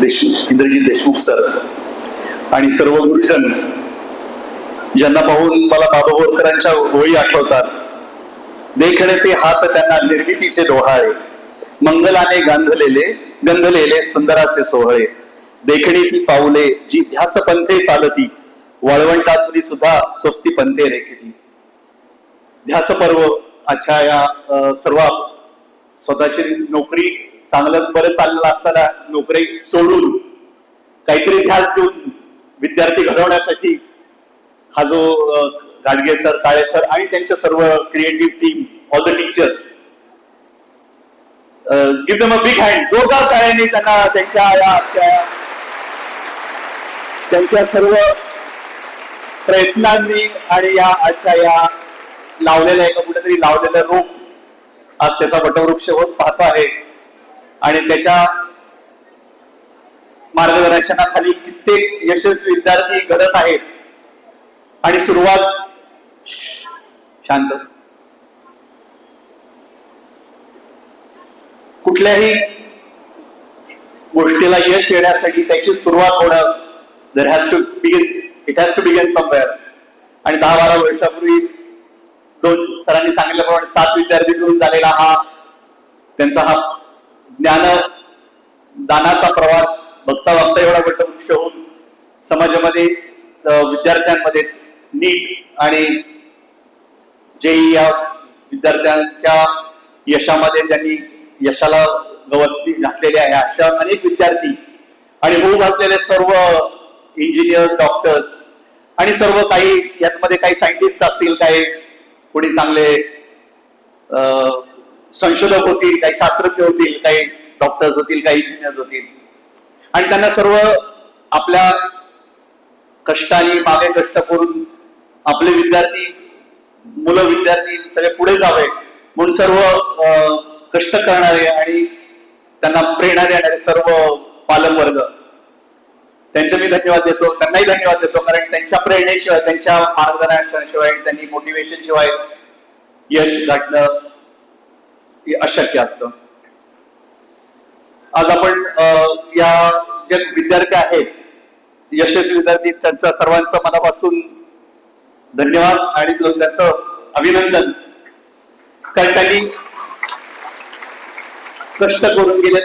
Indrajit Deshmukh sir आणि सर्व गुरुजन ज्यांना पाहून मला बाबा बोरकरांच्या ओळी आठवतात. देखणे ते हात त्यांना निर्मितीचे डोहाळे, मंगलाने गंधलेले सुंदराचे सोहळे. देखणी ती पाऊले जी ध्यास पंथे चालती, वाळवंटातुनी सुद्धा स्वस्ती पंथे रेखिती. ध्यास पर्व आजच्या या सर्व स्वतःची नोकरी चांगलं बरं चाललेलं असताना नोकरी सोडून काहीतरी ध्यास देऊन विद्यार्थी घडवण्यासाठी हा जो गाडगे सर, काळे सर आणि त्यांच्या सर्व creative team, all the teachers, give them a big hand. जोरदार टाळ्यांनी त्यांना त्यांच्या सर्व प्रयत्नांनी आणि या आजच्या या लावलेल्या एका कुठेतरी लावलेलं रोप आज त्याचा वटवृक्ष होत पाहतो आहे आणि त्याच्या मार्गदर्शनाखाली कित्येक यशस्वी विद्यार्थी घडत आहेत. आणि सुरुवात शांत, कुठल्याही गोष्टीला यश येण्यासाठी त्याची सुरुवात होणं it has to begin somewhere. आणि 10-12 वर्षापूर्वी सरांनी सांगितल्याप्रमाणे 7 विद्यार्थी करून झालेला त्यांचा हा ज्ञानदानाचा प्रवास बघता बघता एवढा वटवृक्ष होऊन समाजामध्ये विद्यार्थ्यांमध्ये नीट आणि जेई या विद्यार्थ्यांच्या यशामध्ये ज्यांनी यशाला गवसणी घातलेली आहे अशा अनेक विद्यार्थी आणि होऊ घातलेले सर्व इंजिनियर्स, डॉक्टर्स आणि सर्व काही यामध्ये काही सायंटिस्ट असतील, काही कोणी चांगले संशोधक होतील, काही शास्त्रज्ञ होतील, काही डॉक्टर्स होतील, काही इंजिनियर्स होतील आणि त्यांना सर्व आपल्या कष्टाने मागे कष्ट करून आपले मुलं विद्यार्थी सगळे पुढे जावे म्हणून सर्व कष्ट करणारे आणि त्यांना प्रेरणा देणारे सर्व पालक वर्ग त्यांचे मी धन्यवाद देतो. त्यांनाही धन्यवाद देतो कारण त्यांच्या प्रेरणेशिवाय, त्यांच्या मार्गदर्शनाशिवाय, त्यांनी मोटिवेशन शिवाय यश गाठणं अशक्य असतं. आज आपण या जे विद्यार्थी आहेत, यशस्वी विद्यार्थी, त्यांचं सर्वांचं मनापासून धन्यवाद आणि त्यांचं अभिनंदन. कारण त्यांनी कष्ट करून गेले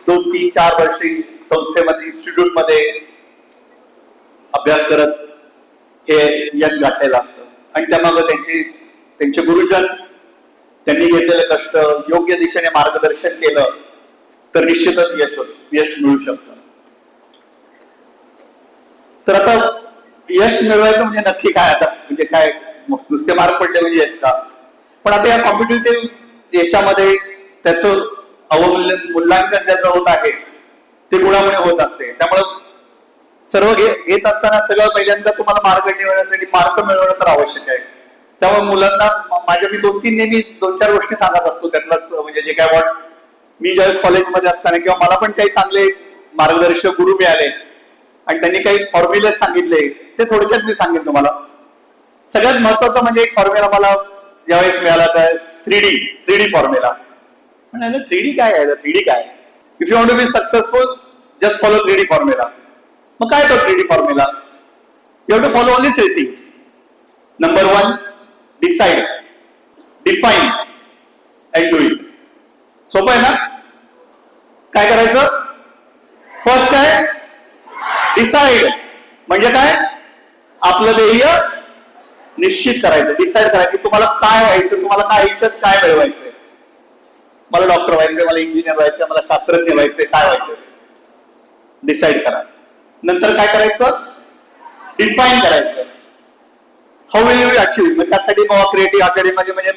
2-3-4 वर्षे संस्थेमध्ये, इन्स्टिट्यूट मध्ये अभ्यास करत हे यश गाठलेलं असतं आणि त्यामागे त्यांचे गुरुजन, त्यांनी घेतलेले कष्ट, योग्य दिशेने मार्गदर्शन केलं तर निश्चितच यश मिळू शकतं. तर आता यश मिळवायचं म्हणजे नक्की काय, आता म्हणजे काय नुसते मार्क पडले म्हणजे यश का? पण आता या कॉम्पिटिटिव्ह याच्यामध्ये त्याचं मूल्यांकन ज्याचं होत आहे ते गुणामुळे होत असते. त्यामुळं सर्व घेत असताना सगळं पहिल्यांदा तुम्हाला मार्क मिळवण्यासाठी मार्क मिळवणं तर आवश्यक आहे. त्यामुळे मुलांना मी 2-4 गोष्टी सांगत असतो. त्यातलाच म्हणजे जे काय मी ज्यावेळेस कॉलेजमध्ये असताना किंवा मला पण काही चांगले मार्गदर्शक गुरु मिळाले आणि त्यांनी काही फॉर्म्युले सांगितले, ते थोडक्यात मी सांगेन तुम्हाला. सगळ्यात महत्वाचा म्हणजे एक फॉर्म्युला मला ज्यावेळेस मिळाला त्या 3D फॉर्म्युला. म्हणजे 3D काय आहे? 3D काय? If you want to be successful just follow 3D formula. मग काय तो 3D formula? You have to follow only 3 things. Number 1, decide, define and do it. सोपं आहे ना? काय करायचं? फर्स्ट काय? डिसाइड म्हणजे काय? आपलं ध्येय निश्चित करायचं, डिसाइड करायचं. तुम्हाला काय व्हायचं, तुम्हाला काय आयुष्यात काय मिळवायचंय. मला डॉक्टर व्हायचंय, मला इंजिनियर व्हायचंय, मला शास्त्रज्ञ व्हायचंय, काय व्हायचंय डिसाइड करा. नंतर काय करायचं? डिफाईन करायचं. How will you achieve. मग त्यासाठी क्रिएटिव्ह अकॅडमी म्हणजे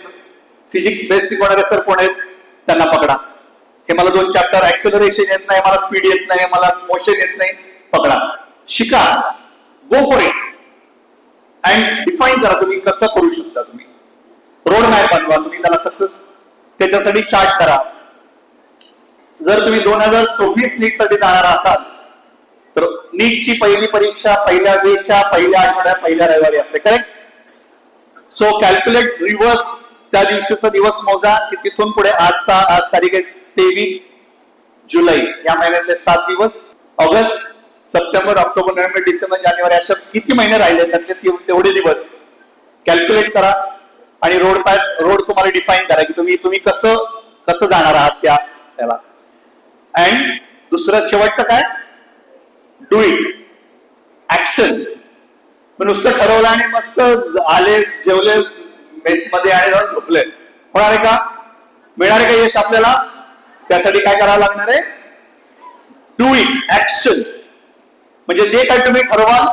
फिजिक्स बेसिक होणारे सर कोण आहेत त्यांना पकडा. हे मला 2 चॅप्टर ऍक्सेलरेशन येत नाही, मला स्पीड येत नाही, मला मोशन येत नाही, पकडा, शिका, go for it and define करा तुम्ही कसं करू शकता. तुम्ही रोड मॅप बनवा, तुम्ही त्याला सक्सेस त्याच्यासाठी चार्ट करा. जर तुम्ही 2026 नीट साठी जाणार असाल तर नीटची पहिली परीक्षा पहिल्या वेळच्या पहिल्या आठवड्यात पहिल्या रविवारी असते, करेक्ट? सो कॅल्क्युलेट रिव्हर्स त्या दिवशीचा दिवस मोजा की तिथून पुढे आज तारीख आहे 23 जुलै, या महिन्यातले 7 दिवस ऑगस्ट, सप्टेंबर, ऑक्टोबर, नोव्हेंबर, डिसेंबर, जानेवारी अशा किती महिने राहिले त्यातले तेवढे दिवस कॅल्क्युलेट करा आणि रोड तुम्हाला डिफाईन करा की तुम्ही कसं जाणार आहात त्याला. अँड दुसरं शेवटचं काय, डू इट, ऍक्शन. नुसतं ठरवलं आणि मस्त आले, जेवले मेसमध्ये आणि जाऊन झोपले, होणार आहे का? मिळणार आहे का यश आपल्याला? त्यासाठी काय करावं लागणार आहे, डू इट, ऍक्शन. म्हणजे जे काही तुम्ही ठरवाल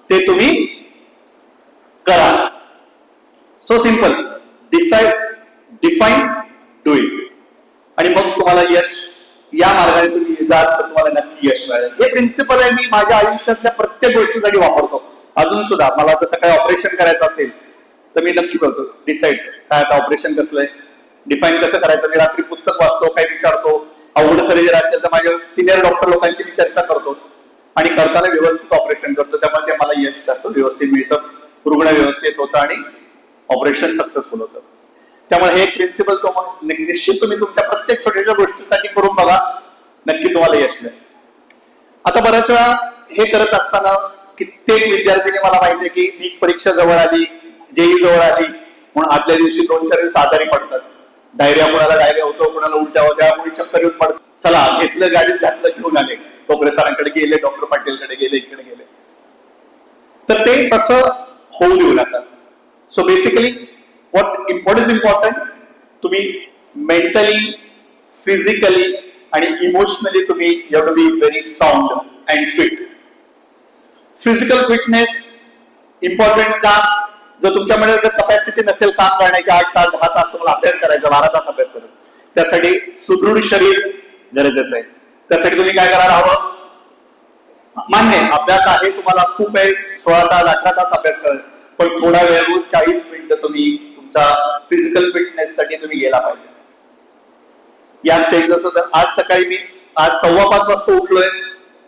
ते तुम्ही करा. So simple, decide, define, do it. आणि मग तुम्हाला यश, या मार्गाने तुम्ही जाल तर तुम्हाला नक्की यश मिळेल. हे प्रिन्सिपल आहे, मी माझ्या आयुष्यातल्या प्रत्येक गोष्टीसाठी वापरतो. अजून सुद्धा मला जसं काही ऑपरेशन करायचं असेल तर मी नक्की करतो डिसाईड, काय आता ऑपरेशन कसलं आहे, डिफाईन कसं करायचं. मी रात्री पुस्तक वाचतो, काही विचारतो, अवघड सर्जरी असेल तर माझ्या सिनियर डॉक्टर लोकांची मी चर्चा करतो आणि करताना व्यवस्थित ऑपरेशन करतो. त्यामुळे मला यश जास्त व्यवस्थित मिळतं, रुग्ण व्यवस्थित होतं आणि ऑपरेशन सक्सेसफुल होतं. त्यामुळे हे एक प्रिन्सिपल निश्चित तुम्ही तुमच्या प्रत्येक छोट्याशा गोष्टीसाठी करून बघा, नक्की तुम्हाला यश मिळेल. आता बऱ्याच वेळा हे करत असताना कित्येक विद्यार्थ्यांनी, मला माहिती आहे की नीट परीक्षा जवळ आली, जेई जवळ आली म्हणून आदल्या दिवशी 2-4 दिवस आजारी पडतात. कुणाला डायरिया होतो, कुणाला उलट्या होत्या, कोणी चक्कर येऊन पडतात. चला घेतलं, गाडीत घातलं, घेऊन आले, टोपरे सरांकडे गेले, डॉक्टर पाटीलकडे गेले, इकडे गेले. तर ते तसं होऊ देऊ नका. So basically what is important, तुम्ही मेंटली, फिजिकली आणि इमोशनली तुम्ही you have to be very sound and fit. Physical fitness important का? जर तुमच्यामध्ये जर कपॅसिटी नसेल काम करण्याची, 8 तास 10 तास तुम्हाला अभ्यास करायचा, 12 तास अभ्यास करायचा, त्यासाठी सुदृढ शरीर गरजेचं आहे. त्यासाठी तुम्ही काय करायला हवं, मान्य अभ्यास आहे तुम्हाला खूप आहे, 16 तास 18 तास अभ्यास करायचा, पण थोडा वेळ, रोज 40 मिनिटं तुम्ही तुमचा फिजिकल फिटनेस साठी तुम्ही गेला पाहिजे. या स्टेजला सुद्धा आज सकाळी मी 5:15 वाजता उठलोय,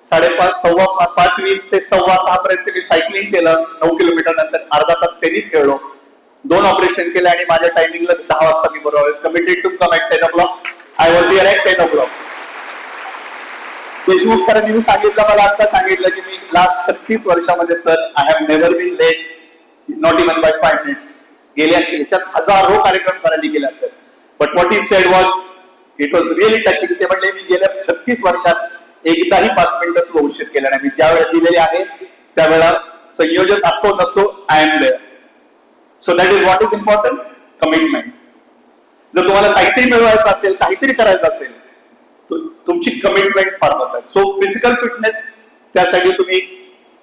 5:20 ते 6:15 पर्यंत मी सायकलिंग केलं, 9 किलोमीटर, नंतर अर्धा तास टेनिस खेळलो, 2 ऑपरेशन केले आणि माझ्या टायमिंगला 10 वाजता मी बरोबर committed to come at 10 o'clock. I was here at 10 o'clock. Deshmukh सरांनी सांगितलं, मला आता सांगितलं की मी लास्ट 36 वर्षामध्ये sir I have never been late, not even by 5 minutes. गेल्या याच्यात हजारो कार्यक्रम सरांनी केले असतात, but what is said was, it was really touching. ते म्हणले मी गेल्या 36 वर्षात एकदाही 5 मिनिटं सुद्धा उशीर केला नाही. मी ज्या वेळेला दिलेले आहे त्यावेळेला संयोजन असो नसो, I am there. So that is what is important, commitment. जर तुम्हाला काहीतरी मिळवायचं असेल, काहीतरी करायचं असेल, तुमची कमिटमेंट फार महत्वाची. सो फिजिकल फिटनेस, त्यासाठी तुम्ही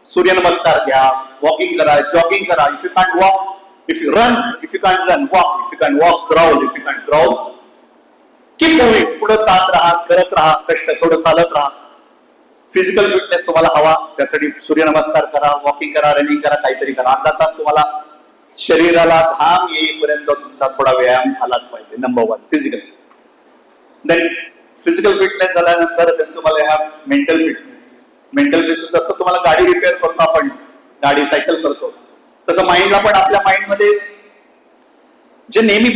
सूर्यनमस्कार घ्या, वॉकिंग करा, जॉगिंग करा. If you can't walk, if you run, if you can't run, walk. If you can't walk, crawl. If you can't crawl, keep moving. पुढे चालत राहा, करत राहा, कष्ट, थोडं चालत राहा. फिजिकल फिटनेस तुम्हाला हवा, त्यासाठी सूर्यनमस्कार करा, वॉकिंग करा, रनिंग करा, काहीतरी करा. अर्धा तास तुम्हाला शरीराला घाम येईपर्यंत तुमचा थोडा व्यायाम झालाच पाहिजे. Number 1 physical. Then physical fitness झाल्यानंतर तुम्हाला ह्या मेंटल फिटनेस. मेंटल फिटनेस जसं तुम्हाला गाडी रिपेअर करतो आपण, गाडी सायकल करतो, तसं माइंडला पण आपल्या माइंडमध्ये जे नेहमी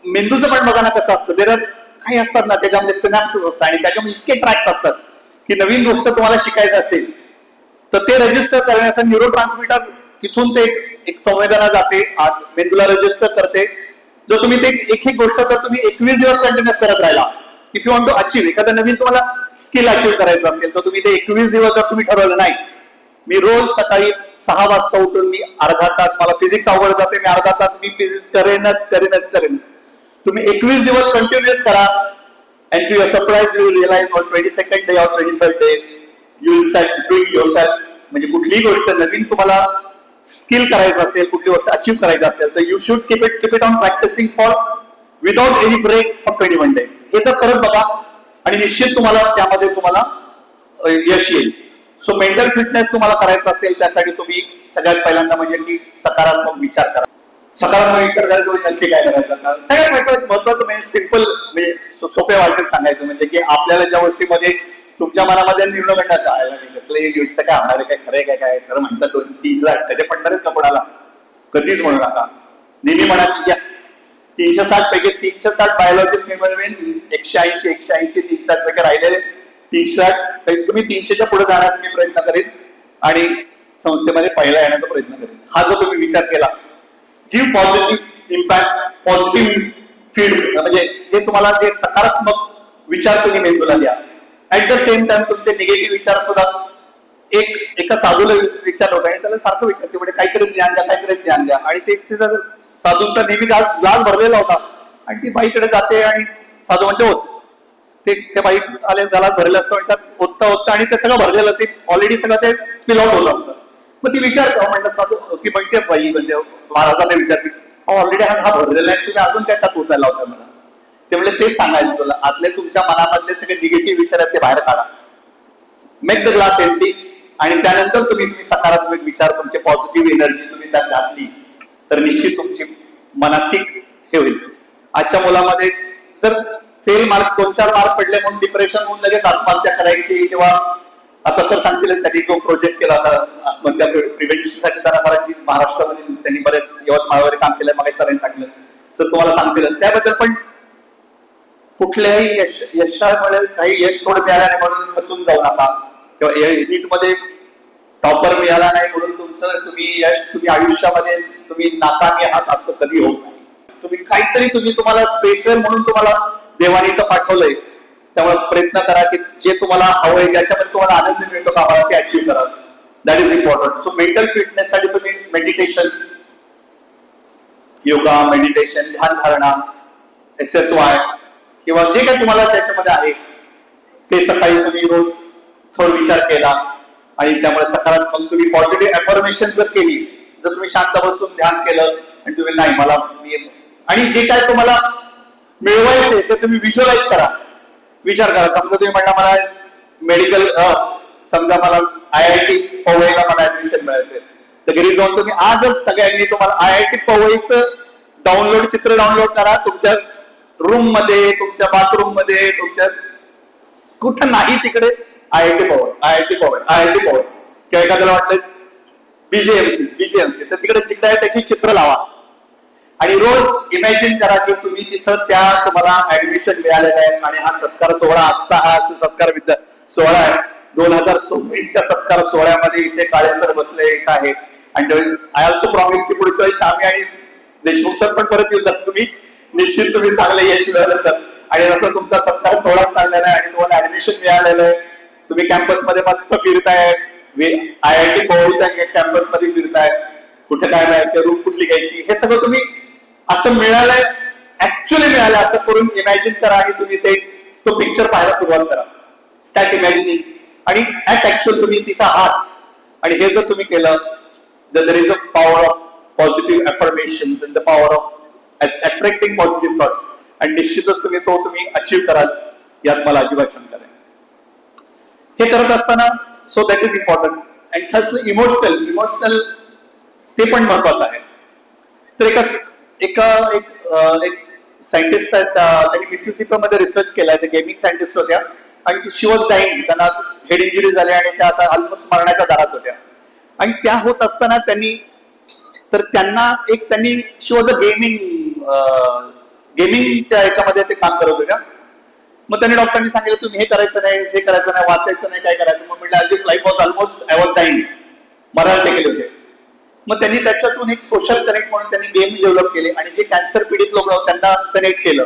मेंदूचं पण बघा ना कसं असतं, देर काही असतात ना त्याच्यामध्ये सिनॅप्सेस असतात आणि त्याच्यामध्ये इतके ट्रॅक्स असतात की नवीन गोष्ट तुम्हाला शिकायचं असेल तर ते रजिस्टर करण्यासाठी न्यूरो ट्रान्समीटर तिथून ते एक संवेदना जाते, मेंदूला रजिस्टर करते. जर तुम्ही ते एक गोष्ट तर तुम्ही 21 दिवस कंटिन्युअस करत राहिला, if you want to achieve, एखादं नवीन तुम्हाला स्किल अचीव्ह करायचं असेल तर तुम्ही ते 21 दिवस जर तुम्ही ठरवलं नाही, मी रोज सकाळी 6 वाजता उठून मी अर्धा तास, मला फिजिक्स आवड जाते, मी अर्धा तास मी फिजिक्स करेन. तुम्ही 21 दिवस कंटिन्युअस करा, and to your surprise you will realize on 22nd day or 23rd day you will start doing yourself. म्हणजे कुठलीही गोष्ट नवीन तुम्हाला स्किल करायचं असेल, कुठली गोष्ट अचीव्ह करायचं असेल तर you should keep it on practising for without any break for 21 days. हे जर करत बघा आणि निश्चित तुम्हाला त्यामध्ये तुम्हाला यश येईल. सो मेंटल फिटनेस तुम्हाला करायचं असेल त्यासाठी तुम्ही सगळ्यात पहिल्यांदा म्हणजे की सकारात्मक विचार करा. सकारात्मक विचार करायचं नक्की काय करायचं, सगळ्यात महत्वाचं म्हणजे सिंपल, म्हणजे सोप्या भाषेत सांगायचं म्हणजे की आपल्याला ज्या गोष्टीमध्ये तुमच्या मनामध्ये निर्णय करण्याचा आहे कसलं युद्धचं काय होणार आहे, काय खरंय काय सर म्हणतात 230 त्याचे पडणारच कपडाला, कधीच म्हणू नका. नेहमी म्हणा की यस 360 पैकी 360 बायोलॉजिक मेमरी 180 360 पैकी राहिलेले 300 तुम्ही 300च्या पुढे जाण्याचा मी प्रयत्न करेन आणि संस्थेमध्ये पहिला येण्याचा प्रयत्न करेन. हा जो तुम्ही विचार केला, give positive impact, positive feed, म्हणजे जे तुम्हाला जे सकारात्मक विचार तुम्ही मेंदूला द्या. ऍट द सेम टाइम तुमचे निगेटिव्ह विचार सुद्धा एका साधूला विचारलं होतं आणि त्याला सारखं विचारते म्हणजे काहीतरी ज्ञान द्या, काहीतरी ज्ञान द्या. आणि ते साधूंचा नेहमी ग्लास भरलेला होता आणि ती बाईकडे जाते आणि साधू म्हणते होत, ते त्या बाई आले ग्लास भरलेला असतो आणि त्यात होता होता आणि ते सगळं भरलेलं, ते ऑलरेडी सगळं ते स्पिल आउट होलं असतं. मग ती विचारते, म्हणतात साधू, ती म्हणते बाई म्हणजे महाराजांना विचारते, ऑलरेडी हा भरलेला आहे, तुम्ही अजून काय त्यात होतायला होता मला. ते म्हणजे तेच सांगायचं तुला, आतले तुमच्या मनामधले सगळे निगेटिव्ह विचार आहेत ते बाहेर काढा, मेक द ग्लास एम्प्टी. आणि त्यानंतर तुम्ही सकारात्मक विचार, तुमचे पॉझिटिव्ह एनर्जी तुम्ही त्यात घातली तर निश्चित तुमची मानसिक हे होईल. आजच्या मुलामध्ये जर फेल मार्क 2-4 मार्क पडले म्हणून डिप्रेशन होऊन लगेच आत्महत्या करायची, किंवा आता सर सांगतील त्यांनी जो प्रोजेक्ट केला होता म्हणजे प्रिव्हेन्शनसाठी त्यांना सरांची महाराष्ट्रामध्ये त्यांनी बरेच यवतमाळवर काम केलं, मग सरांनी सांगितलं सर तुम्हाला सांगतील त्याबद्दल. पण कुठल्याही यशामुळे काही यश थोडं मिळालं नाही म्हणून खचून जाऊ नका, किंवा नीटमध्ये टॉपर मिळाला नाही म्हणून तुम्ही यश तुम्ही आयुष्यामध्ये तुम्ही नाकामी आहात असं कधी होत नाही. तुम्ही काहीतरी तुम्हाला स्पेशल म्हणून तुम्हाला देवाने इथं पाठवलंय, त्यामुळे प्रयत्न करा की जे तुम्हाला हवंय, ज्याच्यामध्ये तुम्हाला आनंद मिळतो का ते अचीव्ह करा. That is important. So mental fitness साठी तुम्ही मेडिटेशन, योगा, मेडिटेशन, ध्यान धारणा, SSY किंवा जे काही तुम्हाला त्याच्यामध्ये आहे ते सकाळी तुम्ही रोज थोडा विचार केला आणि त्यामुळे सकारात्मक तुम्ही पॉझिटिव्ह अफर्मेशन जर केली, जर तुम्ही शांत बसून ध्यान केलं आणि तुम्ही नाही मला आणि जे काय तुम्हाला मिळवायचे ते तुम्ही व्हिज्युअलाइज करा, विचार करा. समजा तुम्ही म्हणला मला मेडिकल, समजा मला IIT पवईला मला ऍडमिशन मिळायचे, तर घरी जाऊन तुम्ही आजच सगळ्यांनी तुम्हाला IIT पवईचं चित्र डाउनलोड करा, तुमच्या रूम मध्ये, तुमच्या बाथरूम मध्ये, तुमच्या कुठं नाही तिकडे IIT पवई किंवा एखाद्याला वाटलं BJMC तर तिकडे जिकडे आहे त्याची चित्र लावा आणि रोज इमॅजिन करा की तुम्ही तिथं तुम्हाला ऍडमिशन मिळालेलं आहे आणि हा सत्कार सोहळा, आजचा हा सत्कार सोहळा आहे. 2026च्या सत्कार सोहळ्यामध्ये इथे काळे सर बसले आहेत आणि आय ऑल्सो प्रॉमिस की पुढच्या वेळी शामी आणि देशमुख सर पण परत येतात, तुम्ही निश्चित तुम्ही चांगले यश मिळालं तर. आणि असं तुमचा सत्कार सोहळा चाललेला आहे आणि तुम्हाला ऍडमिशन मिळालेलं आहे, तुम्ही कॅम्पसमध्ये मस्त फिरताय, IIT पवईच्या कॅम्पस मध्ये फिरताय, कुठे काय मिळायचे, रूम कुठली घ्यायची, हे सगळं तुम्ही असं मिळालंय, ऍक्च्युअली मिळालं असं करून इमॅजिन करा आणि तुम्ही तो पिक्चर पाहायला सुरुवात करा. स्टॅट इमॅजिनिंग आणि ऍट ऍक्च्युअल तुम्ही तिथं आहात. आणि हे जर तुम्ही केलं तर there is a power of positive affirmations and the power of attracting positive thoughts आणि निश्चितच तुम्ही अचीव्ह कराल, यात मला अजिबात शंका नाही. हे करत असताना so that is important. And third emotional ते पण महत्वाचं आहे. तर एक सायंटिस्ट आहेत, त्यांनी मिसिसिपी मध्ये रिसर्च केलाय, ते गेमिंग सायंटिस्ट होत्या आणि शी वॉज डाईंग, त्यांना हेड इंजुरी झाली आणि त्या आता ऑलमोस्ट मरण्याच्या दारात होत्या. आणि त्या होत असताना शी वॉज अ गेमिंगच्या याच्यामध्ये ते काम करत होत्या. मग त्यांनी डॉक्टरांनी सांगितलं तुम्ही हे करायचं नाही, हे करायचं नाही, वाचायचं नाही, काय करायचं. मग म्हटलं as if life was almost I was dying, मरायला टेकले होते. मग त्यांनी त्याच्यातून एक सोशल कनेक्ट म्हणून त्यांनी गेम डेव्हलप केले आणि जे कॅन्सर पीडित लोक त्यांना कनेक्ट केलं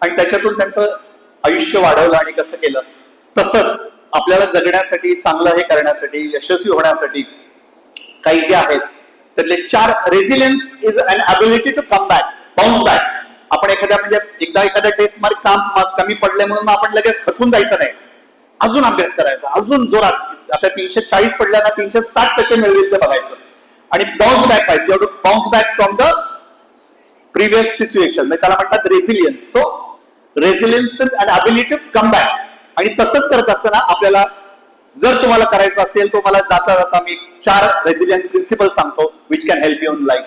आणि त्याच्यातूून त्यांचं आयुष्य वाढवलं. आणि कसं केलं, तसंच आपल्याला जगण्यासाठी, चांगलं हे करण्यासाठी, यशस्वी होण्यासाठी काही जे आहेत त्यातले 4 resilience is an ability to come back, bounce back. आपण एखाद्या टेस्ट मार्क कमी पडले म्हणून आपण लगेच खचून जायचं नाही, अजून अभ्यास करायचा, अजून जोरात. आता 340 पडल्याना 360 मिळवित बघायचं आणि बाउन्स बॅक पाहिजे. Bounce back from the previous situation, त्याला म्हणतात resilience. So resilience and ability to come back. आणि तसंच करत असताना आपल्याला जर तुम्हाला करायचं असेल तर मला जाता मी 4 रेझिलियन्स प्रिन्सिपल सांगतो which can help you in life.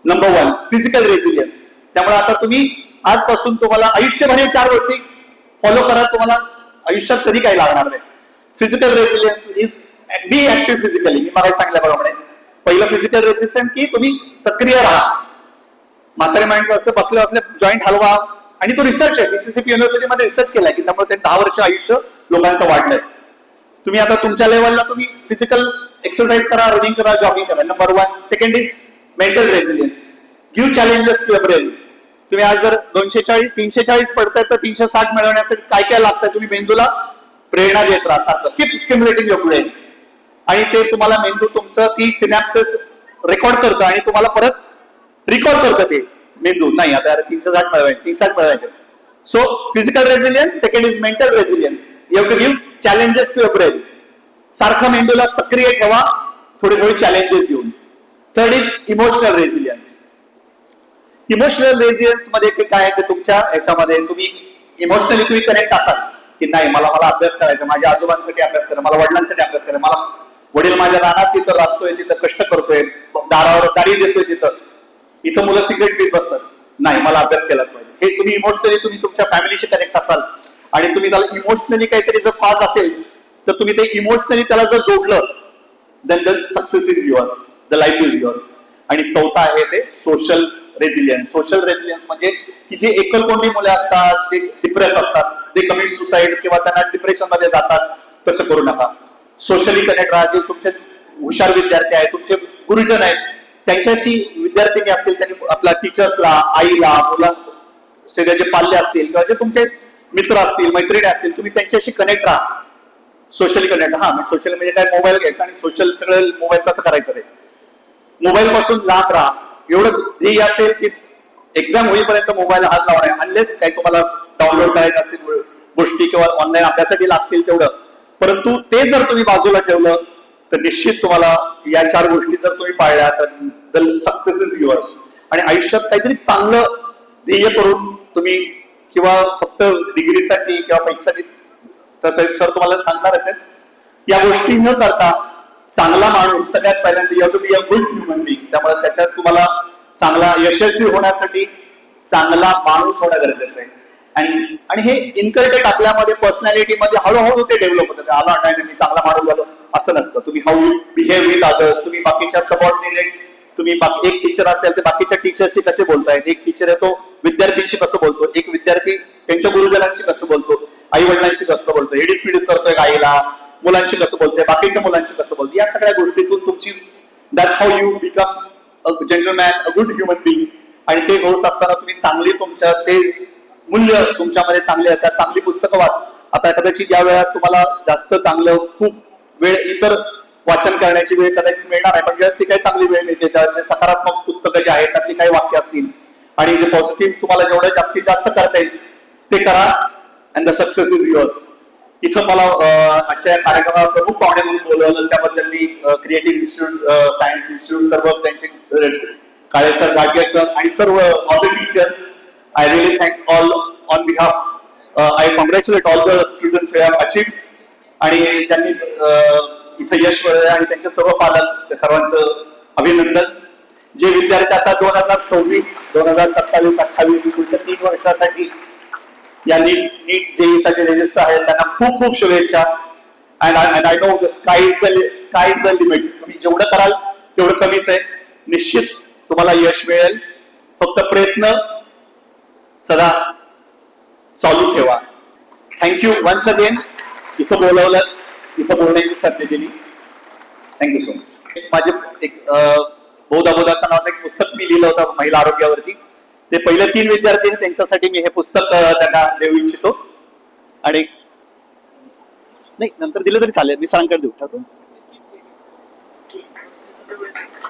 Number 1 physical resilience. त्यामुळे आता तुम्ही आजपासून तुम्हाला आयुष्यभर 4 गोष्टी फॉलो करा, तुम्हाला आयुष्यात कधी काही लागणार नाही. Physical resilience is be active physically. मी मला सांगितल्याप्रमाणे पहिलं फिजिकल रेझिस्टन्स की तुम्ही सक्रिय राहा. म्हातारी माणसं असते बसले जॉईंट हलवा, आणि तो रिसर्च आहे, मिसिसिपी युनिव्हर्सिटीमध्ये रिसर्च केलाय की त्यामुळे ते 10 वर्ष आयुष्य लोकांचं वाढलंय. तुम्ही आता तुमच्या लेवलला तुम्ही फिजिकल एक्सरसाइज करा, रनिंग करा, जॉगिंग करा. Number 1. Second is mental resilience. Give challenges to your brain. तुम्ही आज जर 340 पडताय तर 360 मिळवण्यासाठी काय काय लागतंय तुम्ही मेंदूला प्रेरणा देत राहा सारखं. Keep stimulating your brain. आणि ते तुम्हाला मेंदू तुमचं ती सिनॅप्सेस रेकॉर्ड करतं आणि तुम्हाला परत रिकॉल करतं ते मेंदू. नाही आता 360 मिळवायचे, 360 मिळवायचे. So physical resilience. Second is mental resilience. You have to give challenges to your brain. सारखं मेंदूला सक्रिय ठेवा, थोडी चॅलेंजेस देऊन. Third is emotional resilience. Emotional resilience मध्ये काय आहे, तुमच्या ह्याच्यामध्ये तुम्ही इमोशनली तुम्ही कनेक्ट असाल की नाही मला अभ्यास करायचा, माझ्या आजोबांसाठी अभ्यास करा, मला वडिलांसाठी अभ्यास करा, मला वडील माझ्या रानात तिथं राहतोय, तिथं कष्ट करतोय, दारावर गाडी देतोय, इथं मुलं सिगरेट पीत बसतात, नाही मला अभ्यास केलाच पाहिजे. हे तुम्ही इमोशनली तुम्ही तुमच्या फॅमिलीशी कनेक्ट असाल आणि तुम्ही त्याला इमोशनली काहीतरी जर कॉज असेल तर तुम्ही ते इमोशनली त्याला जर जोडलं then the success is yours, the life is yours. आणि चौथा आहे ते सोशल रेझिलियन्स. सोशल रेझिलियन्स म्हणजे की जे एकलकोंडी मुले असतात, ते डिप्रेस असतात, ते कमिट सुसाईड किंवा त्यांना डिप्रेशन मध्ये जातात, तसं करू नका. सोशली कनेक्ट राहा. जे तुमचे हुशार विद्यार्थी आहेत, तुमचे गुरुजन आहेत, त्यांच्याशी विद्यार्थी असतील त्यांनी आपल्या टीचर्सला, आईला, मुला सगळे जे पाल्य असतील किंवा जे तुमचे मित्र असतील, मैत्रिणी असतील, तुम्ही त्यांच्याशी कनेक्ट राहा. Socially connect. सोशल म्हणजे काय, मोबाईल घ्यायचा आणि सोशल सगळं मोबाईल कसं करायचं रे, मोबाईल पासून लांब राहा. एवढं ध्येय असेल की एक्झाम होईपर्यंत मोबाईल हात लावणार आहे, अनलेस काही तुम्हाला डाउनलोड करायचं असतील गोष्टी किंवा ऑनलाईन अभ्यासासाठी लागतील तेवढं. परंतु ते जर तुम्ही बाजूला ठेवलं तर निश्चित तुम्हाला या 4 गोष्टी जर तुम्ही पाळल्या तर सक्सेस इज युअर्स. आणि आयुष्यात काहीतरी चांगलं ध्येय करून तुम्ही किंवा फक्त डिग्रीसाठी किंवा पैशासाठी, तसं सर तुम्हाला सांगणारच आहे, या गोष्टी न करता चांगला माणूस सगळ्यात पहिल्यांदा you have to be a good human being. त्यामुळे त्याच्यात तुम्हाला चांगला यशस्वी होण्यासाठी चांगला माणूस होणं गरजेचं आहे. आणि हे इनकल्टेट आपल्यामध्ये पर्सनॅलिटीमध्ये हळूहळू ते डेव्हलप होतं. आला नाही मी चांगला माणूस झालो असं नसतं. तुम्ही how you behave with others, तुम्ही बाकीच्या सबऑर्डिनेट, तुम्ही एक टीचर असेल तर बाकीच्या टीचरशी कसे बोलतायत, एक टीचर आहे तो विद्यार्थ्यांशी कसं बोलतो, एक विद्यार्थी त्यांच्या गुरुजनांशी कसं बोलतो, आई वडिलांशी कसं बोलतो, हेडीस पिडीस करतोय आईला, मुलांशी कसं बोलतोय, बाकीच्या मुलांशी कसं बोलतोय, या सगळ्या गोष्टीतून तुमची that's how you become a gentleman, a good human being. आणि ते होत असताना तुम्ही चांगली तुमच्या ते मूल्य तुमच्यामध्ये चांगले येतात. चांगली पुस्तकं आता कदाचित या वेळात तुम्हाला जास्त चांगलं खूप वेळ इतर वाचन करण्याची वेळ कदाचित मिळणार आहे, पण जेव्हा ती काही चांगली वेळ मिळते त्यावेळेस सकारात्मक पुस्तकं जी आहेत त्यातली काही वाक्य असतील आणि जे पॉझिटिव्ह तुम्हाला जेवढं जास्तीत जास्त करता येईल ते करा. And the success is yours. इथं मला आजच्या कार्यक्रमात प्रमुख पाहुणे म्हणून बोलवलं, त्याबद्दल मी क्रिएटिव्ह इन्स्टिट्यूट, सायन्स इन्स्टिट्यूट, सर्व त्यांचे काळे सर, गाडगे सर आणि सर्व all the teachers, I really thank all on behalf. I congratulate all the students who have achieved. आणि त्यांनी इथं यश मिळवलं आणि त्यांचे सर्व पालक, त्या सर्वांचं अभिनंदन. जे विद्यार्थी आता 2026, 2027, 28 पुढच्या 3 वर्षासाठी या नीट जेई साठी रजिस्टर आहेत त्यांना खूप खूप शुभेच्छा. And I know the sky is the limit. तुम्ही जेवढं कराल तेवढं कमीच आहे. निश्चित तुम्हाला यश मिळेल. फक्त प्रयत्न सदा चालू ठेवा. Thank you once again. इथं बोलवलं, इथं बोलण्याची संधी दिली. Thank you so much. माझे एक बौद्धाचं नावाचं एक पुस्तक मी लिहिलं होतं महिला आरोग्यावरती. ते पहिले 3 विद्यार्थी त्यांच्यासाठी मी हे पुस्तक त्यांना देऊ इच्छितो. आणि नाही नंतर दिलं तरी चालेल, मी सरांकडे देऊ टाकतो.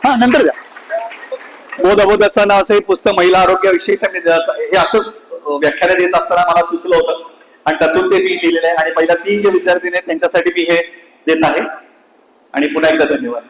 नंतर द्या. बौद्धाचं नावाचं हे पुस्तक महिला आरोग्याविषयी हे असंच व्याख्यान देत असताना मला सुचलं होतं आणि त्यातून ते मी लिहिलेलं आहे. आणि पहिल्या 3 जे विद्यार्थी आहेत त्यांच्यासाठी मी हे देत आहे. आणि पुन्हा एकदा धन्यवाद.